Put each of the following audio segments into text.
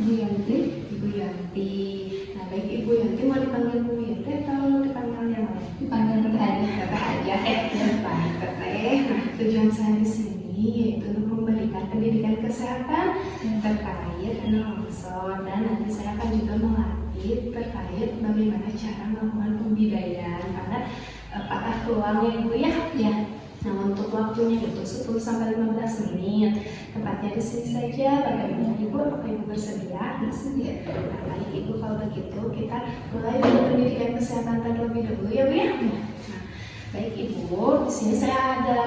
Bu Yanti. Ibu Yanti. Nah, baik Ibu Yanti, mau dipanggil Bu Yanti atau dipanggil yang lain? Dipanggil Teteh aja. Teteh aja. Baik Teteh. Nah, tujuan saya di sini yaitu untuk memberikan pendidikan kesehatan terkait dengan longsor, dan nanti saya akan juga melatih terkait bagaimana cara melakukan pembidayaan pada patah tulangnya Ibu ya. Ya. Nah, untuk waktunya itu 10 sampai 15 menit. Tempatnya di sini saja. Bagaimana Ibu? Apakah Ibu bersedia? Bersedia. Nah, baik Ibu, kalau begitu kita mulai dari pendidikan kesehatan terlebih dahulu ya Bu ya. Nah, baik Ibu, di sini saya ada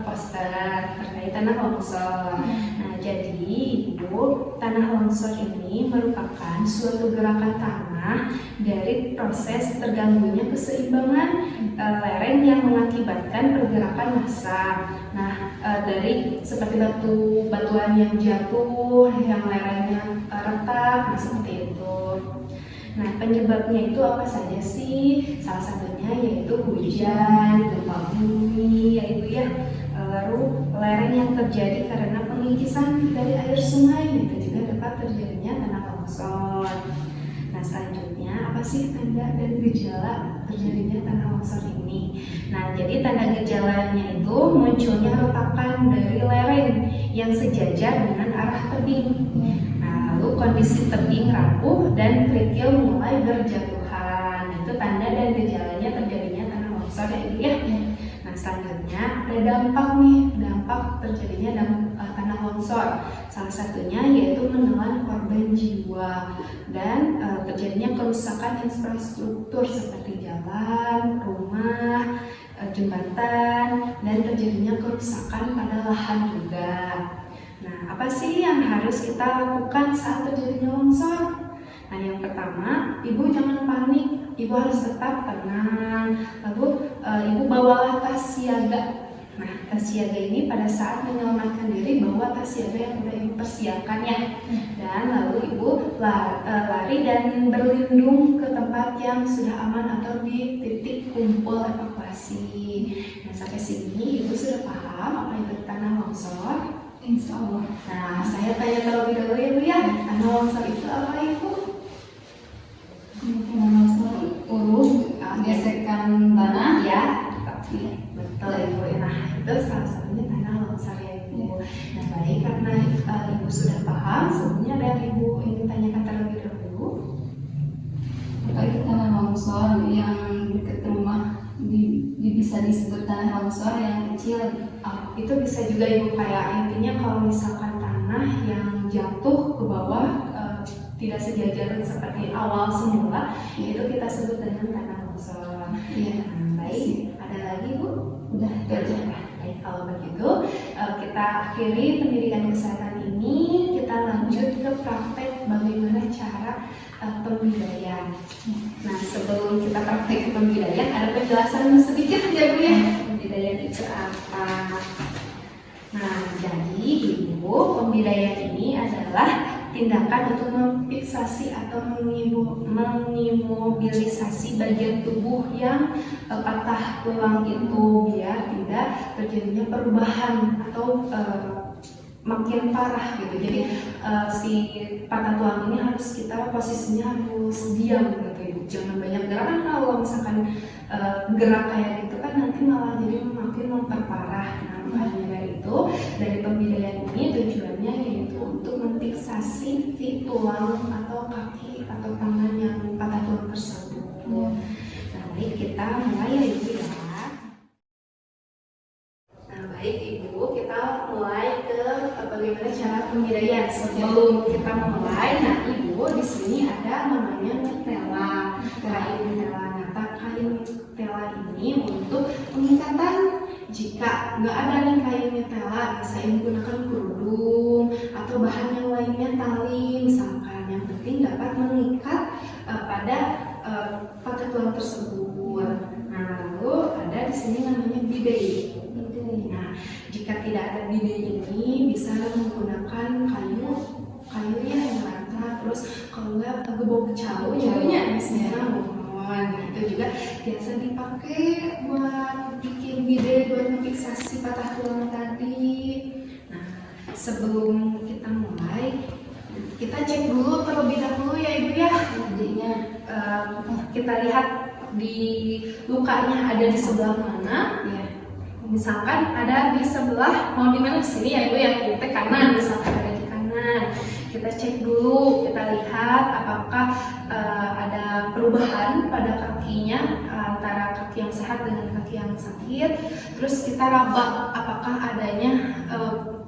poster terkait tanah longsor. Nah, jadi Ibu, tanah longsor ini merupakan suatu gerakan tanah dari proses terganggunya keseimbangan lereng yang mengakibatkan pergerakan massa. Nah, dari seperti batuan yang jatuh, yang lerengnya retak, nah seperti itu. Nah, penyebabnya itu apa saja sih? Salah satunya yaitu hujan, gempa bumi, ya Ibu ya. Lalu lereng yang terjadi karena pengikisan dari air sungai, itu juga dapat terjadinya tanah longsor. Nah, selanjutnya apa sih tanda dan gejala terjadinya tanah longsor ini? Nah, jadi tanda gejalanya itu munculnya retakan dari lereng yang sejajar dengan arah tebing. Nah, lalu kondisi tebing rapuh dan kerikil mulai berjatuhan. Itu tanda dan gejalanya terjadinya tanah longsor ya Ibu ya. Nah, selanjutnya ada dampak terjadinya tanah longsor. Salah satunya yaitu menelan korban jiwa dan terjadinya kerusakan infrastruktur seperti jalan, rumah, jembatan, dan terjadinya kerusakan pada lahan juga. Nah, apa sih yang harus kita lakukan saat terjadinya longsor? Nah, yang pertama, Ibu jangan panik, Ibu harus tetap tenang. Lalu Ibu bawalah tas siaga. Nah, tas siaga ini pada saat menyelamatkan diri, bawa tas siaga yang sudah Ibu persiapkan ya. Dan lalu Ibu lari dan berlindung ke tempat yang sudah aman atau di titik kumpul evakuasi. Nah, sampai sini Ibu sudah paham apa itu tanah longsor? Insya Allah. Nah, saya tanya terlebih dahulu ya Bu ya. Tanah longsor itu apa Ibu? Tanah longsor uruk, gesekan tanah. Ya, betul Ibu. Nah, itu salah satunya tanah longsor ya Ibu. Nah, baik, karena Ibu sudah paham, sebelumnya ada yang Ibu ingin tanyakan terlebih dahulu. Apa itu tanah longsor yang dekat rumah bisa disebut tanah longsor yang kecil? Itu bisa juga Ibu, kayak intinya kalau misalkan tanah yang jatuh ke bawah tidak sejajar seperti awal semula, itu kita sebut dengan tanah longsor. Iya. Baik, ada lagi Bu? Udah itu aja. Baik, kalau begitu kita akhiri pendidikan kesehatan ini, kita lanjut ke praktek bagaimana cara pembidayaan. Nah, sebelum kita praktek pembidayaan, ada penjelasan sedikit ya Bu ya. Pembidayaan itu apa? Nah, jadi Ibu, pembidayaan ini adalah tindakan untuk memfiksasi atau mengimobilisasi bagian tubuh yang patah tulang itu biar tidak terjadinya perubahan atau makin parah gitu. Jadi si patah tulang ini harus kita posisinya harus diam gitu Ibu. Jangan banyak gerak, kan kalau misalkan gerak kayak gitu kan nanti malah jadi makin memperparah. Nah, makanya dari itu, dari pembidayaan ini tujuannya yaitu untuk memfiksasi si tulang atau kaki atau tangan yang patah tulang tersebut. Nah, baik, kita mulai ya Ibu ya. Nah, baik Ibu, kita mulai ke bagaimana cara pembidayaan. Sebelum kita mulai, nah Ibu, di sini ada namanya netela, kain netela. Nah, kain netela ini untuk pengikatan. Jika nggak ada nih kain netela, bisa Ibu gunakan kerudung atau bahan yang lainnya, tali misalkan. Yang penting dapat mengikat pada patah tulang tersebut. Nah, lalu ada di sini namanya bidet. Nah, jika tidak ada bidet ini, bisa menggunakan kayu ya yang rata. Terus kalau nggak gebok cawu jadinya misalnya mohon. Itu juga biasa dipakai buat bikin bidet, buat memfiksasi patah tulang tadi. Nah, sebelum kita mulai, Kita cek dulu terlebih dahulu ya Ibu ya. Jadinya Kita lihat di lukanya ada di sebelah mana. ya. Misalkan ada di sebelah, mau di mana, di sini ya Ibu ya, kita kanan, misalkan ada di kanan. Kita cek dulu, kita lihat apakah ada perubahan pada kakinya antara kaki yang sehat dengan kaki yang sakit. Terus kita raba apakah adanya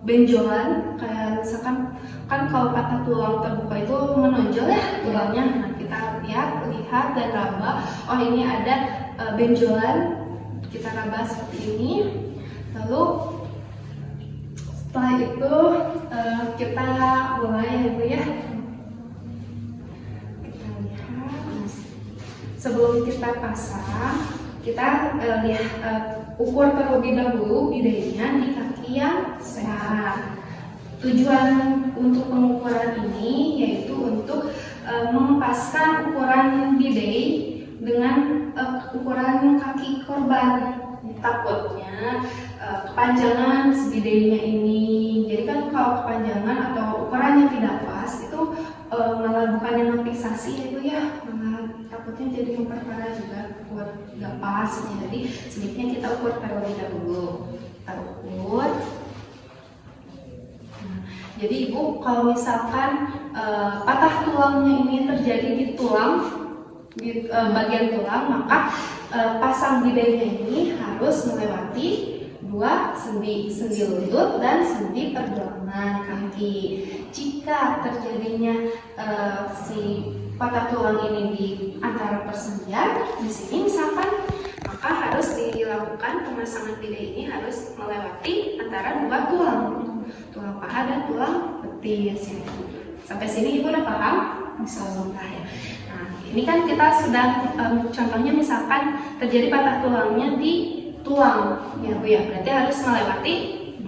benjolan, kayak misalkan kan kalau patah tulang terbuka itu menonjol ya tulangnya. Nah, kita lihat dan raba, oh ini ada benjolan. Kita raba seperti ini. Lalu setelah itu kita mulai ya Ibu ya. Kita lihat. Sebelum kita pasang, kita lihat ukur terlebih dahulu bidainya di kaki yang sehat. Tujuan untuk pengukuran ini yaitu untuk mempaskan ukuran bidai dengan ukuran kaki korban. Takutnya kepanjangan bidainya ini, jadi kan kalau kepanjangan atau ukurannya tidak pas itu malah bukannya notifikasi ya Ibu ya, malah takutnya jadi memperparah juga buat nggak pas. Jadi sebaiknya kita ukur terlebih dahulu. Kita ukur. Jadi Ibu kalau misalkan patah tulangnya ini terjadi di tulang, di bagian tulang, maka pasang bidainya ini harus melewati 2 sendi lutut dan sendi pergelangan kaki. Jika terjadinya si patah tulang ini di antara persendian di sini misalkan, maka harus dilakukan pemasangan bidai ini harus melewati antara 2 tulang, tulang paha dan tulang betis. Sampai sini Ibu udah paham? Insyaallah ya. Nah, ini kan kita sudah contohnya misalkan terjadi patah tulangnya di tulang ya Bu ya, berarti harus melewati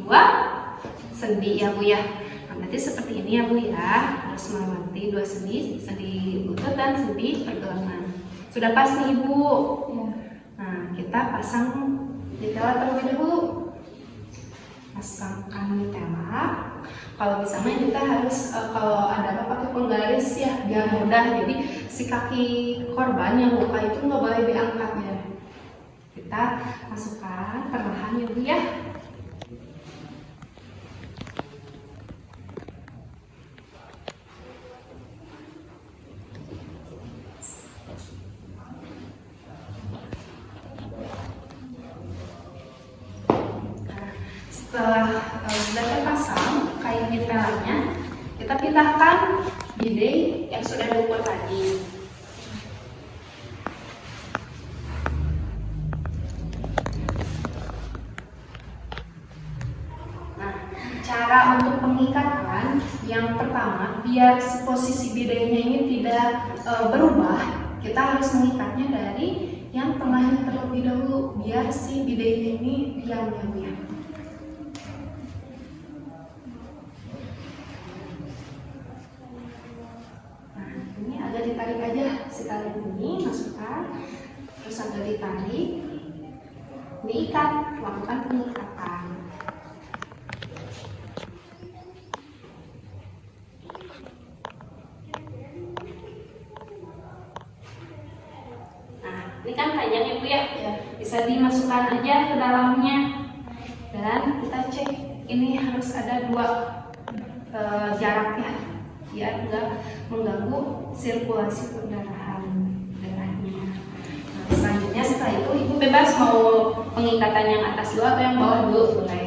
2 sendi ya Bu ya. Nah, berarti seperti ini ya Bu ya, harus melewati 2 sendi lutut dan sendi pergelangan. Sudah pas nih Ibu ya. Nah, kita pasang nitella terlebih dahulu. Pasangkan nitella. Kalau misalnya kita harus kalau ada pakai penggaris ya biar mudah, jadi si kaki korban yang luka itu nggak boleh diangkat ya. Kita masukkan perlahan ya Bu ya. Setelah sudah terpasang kain nitellanya, kita pindahkan bidai yang sudah diukur tadi. Nah, cara untuk pengikatan yang pertama, biar si posisi bidainya ini tidak berubah, kita harus mengikatnya dari yang tengahnya terlebih dahulu, biar si bidainya ini diam ya Bu ya. Ditarik aja si tali ini, masukkan, terus agak ditarik, diikat, lakukan pengikatan. Nah, ini kan panjang ya Bu ya, bisa dimasukkan aja ke dalamnya, dan kita cek ini harus ada 2 jaraknya, biar enggak mengganggu sirkulasi perdarahan darahnya. Nah, selanjutnya setelah itu Ibu bebas mau pengikatan yang atas dulu atau yang bawah dulu boleh.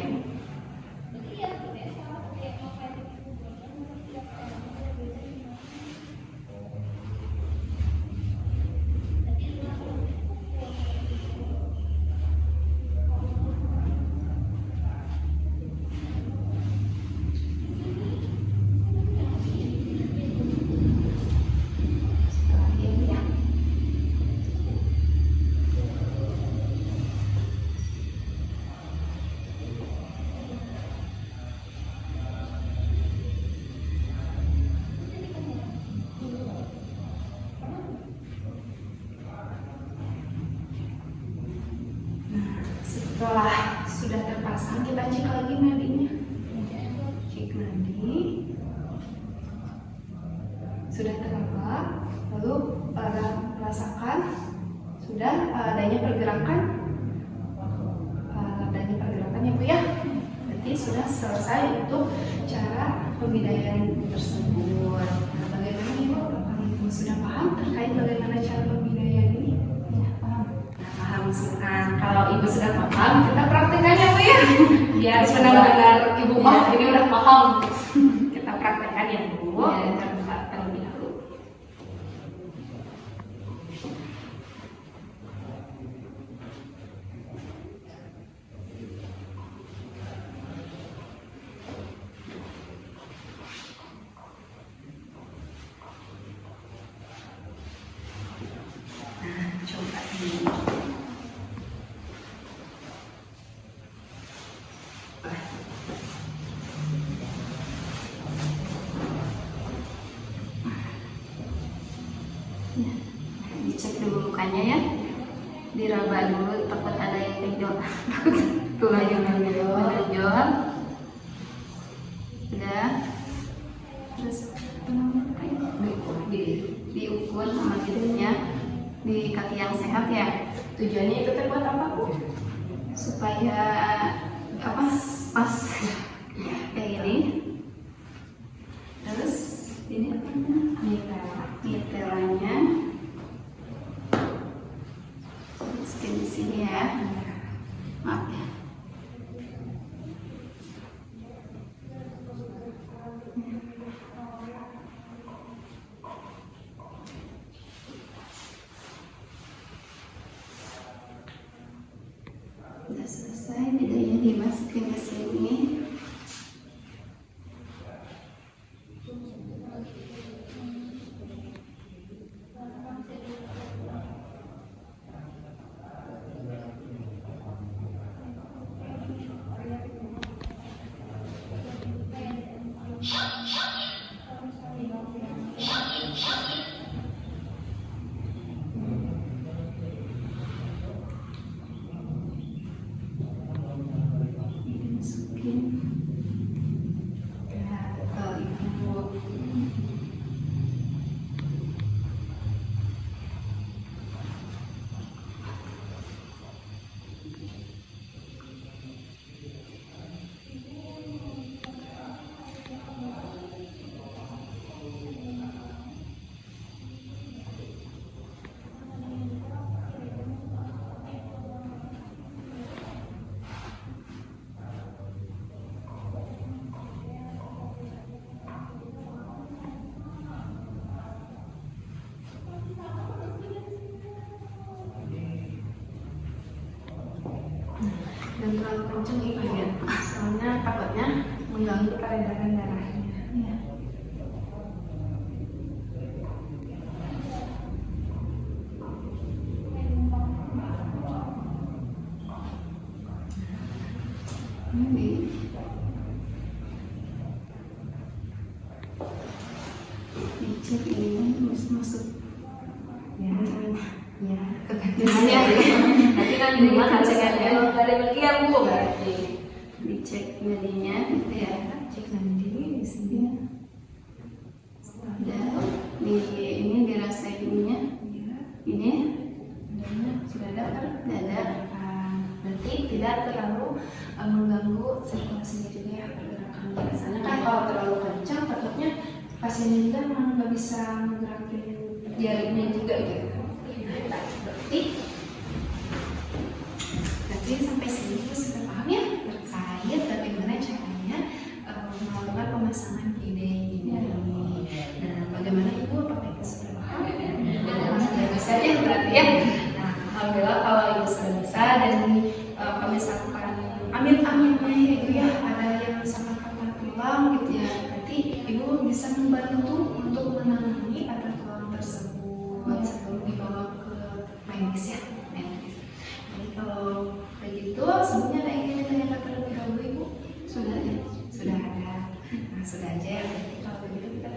Setelah sudah terpasang, kita cek lagi nadinya. Cek nadi. sudah terlebak, lalu rasakan sudah adanya pergerakan ya Bu ya. Berarti sudah selesai untuk cara pembidayaan ibu tersebut. Nah, bagaimana Ibu? Apakah Ibu sudah paham terkait bagaimana cara pembidayaan ini? Ya, paham. Nah, paham. Nah, kalau Ibu sudah paham, kita praktekkan ya Bu ya. Biar benar-benar Ibu ini udah paham. Kita praktekkan ya Bu. Ya. Terlebih dahulu. Coba ini. Ya. Dicek dulu lukanya ya, diraba dulu, takut ada yang menonjol, takut tulang yang menonjol. Udah, terus diukur sama tidaknya di kaki yang sehat ya. Tujuannya itu terbuat apa Bu? Supaya apa, pas kayak gini. Terus ini apa namanya, mitelanya skin di sini ya, maaf ya. Udah selesai, bedanya dimasukin ke sini. Dimasukin. Ya, betul Ibu. Dan terlalu kenceng Ibu ya, soalnya takutnya mengganggu peredaran darahnya. Ya. Ini dicek ini masuk Ya, ya. ya. Nanti kan di rumah harus ada dari bagian Bu berarti. Dicek nadinya gitu ya. Cek nanti di sini. Udah di ini dirasain ininya, Ya, ini dadanya sudah ada kan? dada. Berarti tidak terlalu mengganggu sirkulasinya juga ya, pergerakan biasanya kan kalau terlalu kencang takutnya pasiennya juga memang nggak bisa menggerakin jarinya juga gitu. Nah, berarti sampai sini Ibu sudah paham ya terkait bagaimana caranya melakukan pemasangan kide ini dan bagaimana Ibu apakah Ibu sudah paham dan sudah bisa ya berarti ya. Nah, alhamdulillah kalau Ibu sudah bisa dan kalau misalkan amin-aminnya ya Ibu ya ada yang misalkan patah tulang gitu ya, berarti Ibu bisa membantu untuk menangani patah tulang tersebut sebelum dibawa ke medis ya. Jadi kalau begitu sebelumnya ada yang ingin ditanyakan terlebih dahulu Ibu? Sudah ya. Sudah ada. Nah, sudah aja ya. Berarti kalau begitu kita